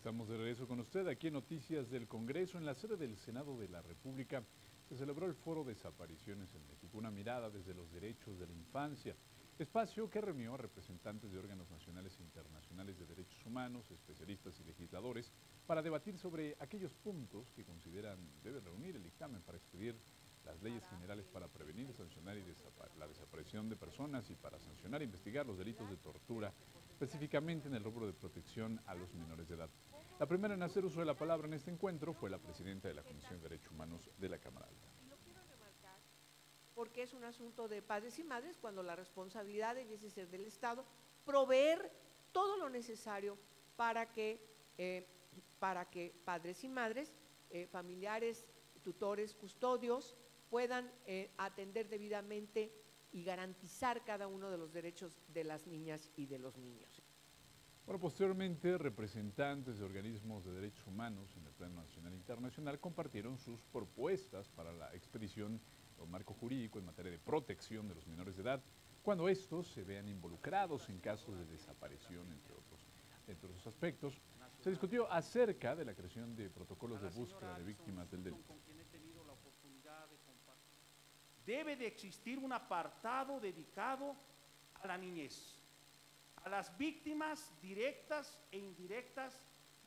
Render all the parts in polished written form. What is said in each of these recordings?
Estamos de regreso con usted aquí en Noticias del Congreso. En la sede del Senado de la República se celebró el Foro Desapariciones en México, una mirada desde los derechos de la infancia, espacio que reunió a representantes de órganos nacionales e internacionales de derechos humanos, especialistas y legisladores para debatir sobre aquellos puntos que consideran deben reunir el dictamen para expedir las leyes generales para prevenir, sancionar la desaparición de personas y para sancionar e investigar los delitos de tortura, específicamente en el rubro de protección a los menores de edad. La primera en hacer uso de la palabra en este encuentro fue la presidenta de la Comisión de Derechos Humanos de la Cámara Alta. Porque es un asunto de padres y madres, cuando la responsabilidad debiese ser del Estado, proveer todo lo necesario para que padres y madres, familiares, tutores, custodios, puedan atender debidamente y garantizar cada uno de los derechos de las niñas y de los niños. Bueno, posteriormente, representantes de organismos de derechos humanos en el plano nacional e internacional compartieron sus propuestas para la expedición de un marco jurídico en materia de protección de los menores de edad, cuando estos se vean involucrados en casos de desaparición, entre otros aspectos. Se discutió acerca de la creación de protocolos de búsqueda de víctimas del delito. Debe de existir un apartado dedicado a la niñez, a las víctimas directas e indirectas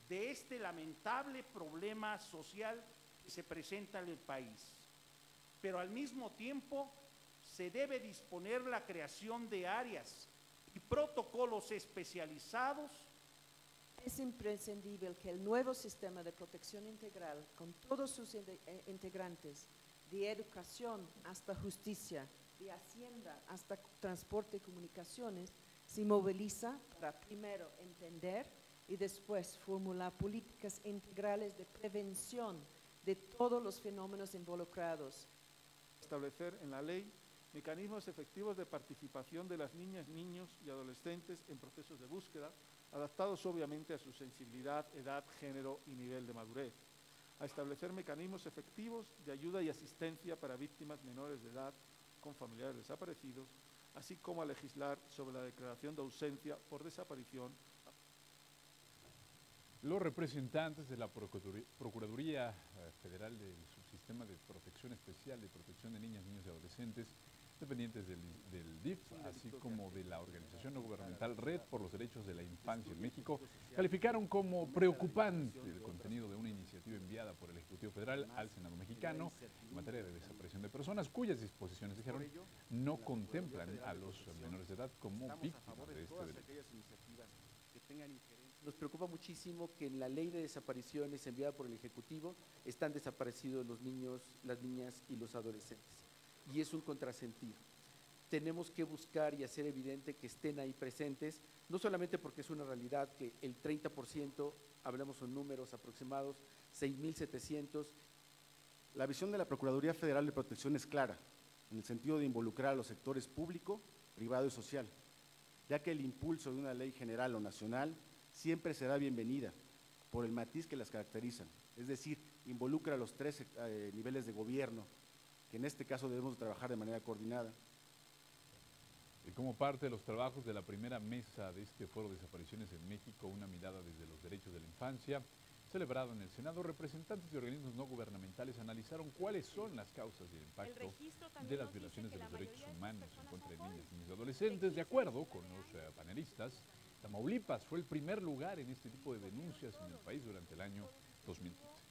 de este lamentable problema social que se presenta en el país. Pero al mismo tiempo se debe disponer la creación de áreas y protocolos especializados. Es imprescindible que el nuevo sistema de protección integral, con todos sus integrantes, de educación hasta justicia, de hacienda hasta transporte y comunicaciones, se moviliza para primero entender y después formular políticas integrales de prevención de todos los fenómenos involucrados. Establecer en la ley mecanismos efectivos de participación de las niñas, niños y adolescentes en procesos de búsqueda, adaptados obviamente a su sensibilidad, edad, género y nivel de madurez. A establecer mecanismos efectivos de ayuda y asistencia para víctimas menores de edad con familiares desaparecidos, así como a legislar sobre la declaración de ausencia por desaparición. Los representantes de la Procuraduría Federal del Subsistema de Protección Especial de Protección de Niñas, Niños y Adolescentes, dependientes del DIF, así como de la organización no gubernamental Red por los Derechos de la Infancia en México, calificaron como preocupante el contenido de una iniciativa enviada por el Ejecutivo Federal al Senado mexicano en materia de desaparición de personas, cuyas disposiciones, dijeron, no contemplan a los menores de edad como víctimas de este delito. Nos preocupa muchísimo que en la ley de desapariciones enviada por el Ejecutivo están desaparecidos los niños, las niñas y los adolescentes. Y es un contrasentido. Tenemos que buscar y hacer evidente que estén ahí presentes, no solamente porque es una realidad que el 30%, hablamos en números aproximados, 6.700. La visión de la Procuraduría Federal de Protección es clara, en el sentido de involucrar a los sectores público, privado y social, ya que el impulso de una ley general o nacional siempre será bienvenida por el matiz que las caracterizan, es decir, involucra a los tres niveles de gobierno, que en este caso debemos trabajar de manera coordinada. Y como parte de los trabajos de la primera mesa de este Foro de Desapariciones en México, una mirada desde los derechos de la infancia, celebrado en el Senado, representantes de organismos no gubernamentales analizaron cuáles son las causas y el impacto de las violaciones de los derechos humanos en contra de niñas, niños y adolescentes. De acuerdo con los panelistas, Tamaulipas fue el primer lugar en este tipo de denuncias en el país durante el año 2015.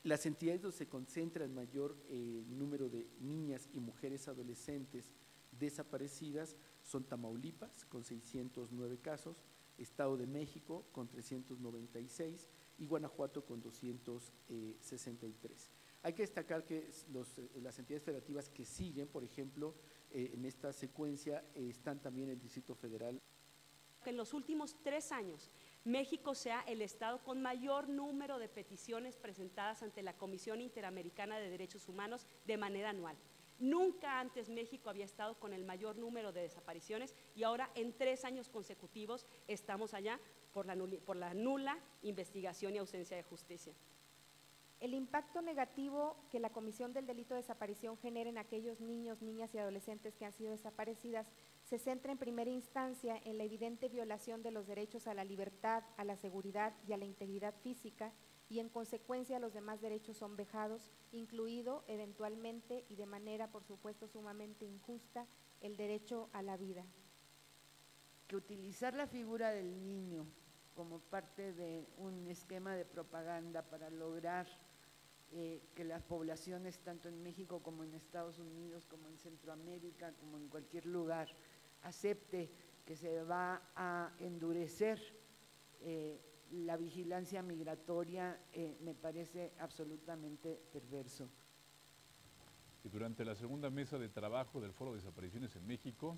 Las entidades donde se concentra el mayor número de niñas y mujeres adolescentes desaparecidas son Tamaulipas, con 609 casos, Estado de México, con 396 y Guanajuato, con 263. Hay que destacar que las entidades federativas que siguen, por ejemplo, en esta secuencia están también el Distrito Federal. Que en los últimos 3 años México sea el estado con mayor número de peticiones presentadas ante la Comisión Interamericana de Derechos Humanos de manera anual. Nunca antes México había estado con el mayor número de desapariciones y ahora en 3 años consecutivos estamos allá por la nula investigación y ausencia de justicia. El impacto negativo que la comisión del delito de desaparición genera en aquellos niños, niñas y adolescentes que han sido desaparecidas se centra en primera instancia en la evidente violación de los derechos a la libertad, a la seguridad y a la integridad física, y en consecuencia los demás derechos son vejados, incluido eventualmente y de manera por supuesto sumamente injusta el derecho a la vida. Que utilizar la figura del niño como parte de un esquema de propaganda para lograr que las poblaciones, tanto en México como en Estados Unidos, como en Centroamérica, como en cualquier lugar, acepte que se va a endurecer la vigilancia migratoria, me parece absolutamente perverso. Y durante la segunda mesa de trabajo del Foro de Desapariciones en México,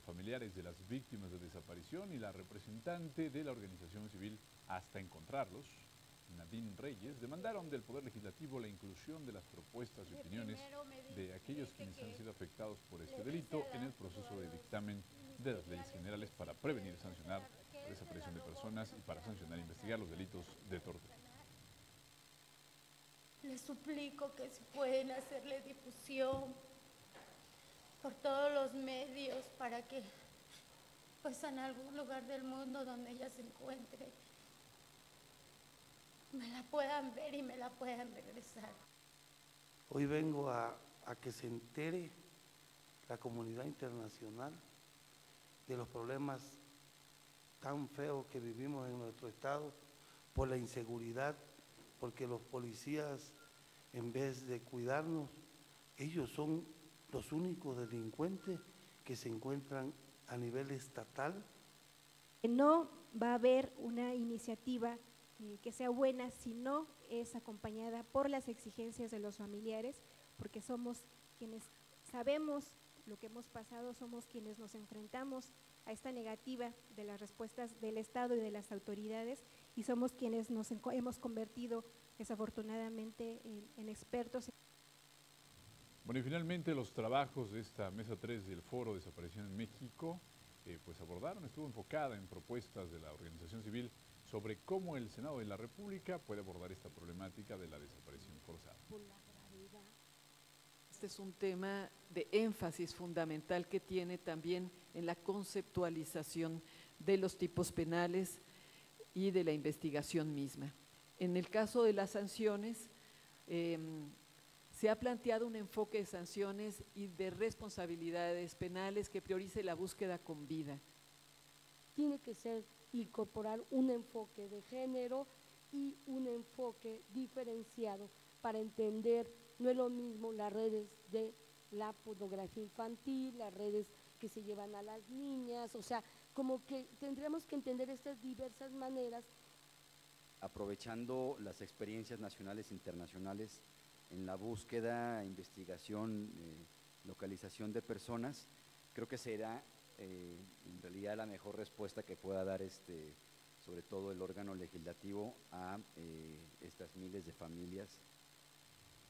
familiares de las víctimas de desaparición y la representante de la organización civil Hasta Encontrarlos, Nadine Reyes, demandaron del Poder Legislativo la inclusión de las propuestas y opiniones de aquellos quienes han sido afectados por este delito en el proceso de dictamen de las leyes generales para prevenir y sancionar la desaparición de personas y para sancionar e investigar los delitos de tortura. Les suplico que si pueden hacerle difusión por todos los medios para que pues en algún lugar del mundo donde ella se encuentre me la puedan ver y me la puedan regresar. Hoy vengo a que se entere la comunidad internacional de los problemas tan feos que vivimos en nuestro estado por la inseguridad, porque los policías, en vez de cuidarnos, ellos son los únicos delincuentes que se encuentran a nivel estatal. No va a haber una iniciativa que sea buena si no es acompañada por las exigencias de los familiares, porque somos quienes sabemos lo que hemos pasado, somos quienes nos enfrentamos a esta negativa de las respuestas del Estado y de las autoridades, y somos quienes nos hemos convertido desafortunadamente en expertos. Bueno, y finalmente los trabajos de esta mesa 3 del Foro de Desaparición en México pues estuvo enfocada en propuestas de la organización civil sobre cómo el Senado de la República puede abordar esta problemática de la desaparición forzada. Este es un tema de énfasis fundamental que tiene también en la conceptualización de los tipos penales y de la investigación misma. En el caso de las sanciones, se ha planteado un enfoque de sanciones y de responsabilidades penales que priorice la búsqueda con vida. Tiene que ser incorporar un enfoque de género y un enfoque diferenciado para entender, no es lo mismo las redes de la pornografía infantil, las redes que se llevan a las niñas, o sea, como que tendríamos que entender estas diversas maneras. Aprovechando las experiencias nacionales e internacionales en la búsqueda, investigación, localización de personas, creo que será en realidad la mejor respuesta que pueda dar sobre todo el órgano legislativo a estas miles de familias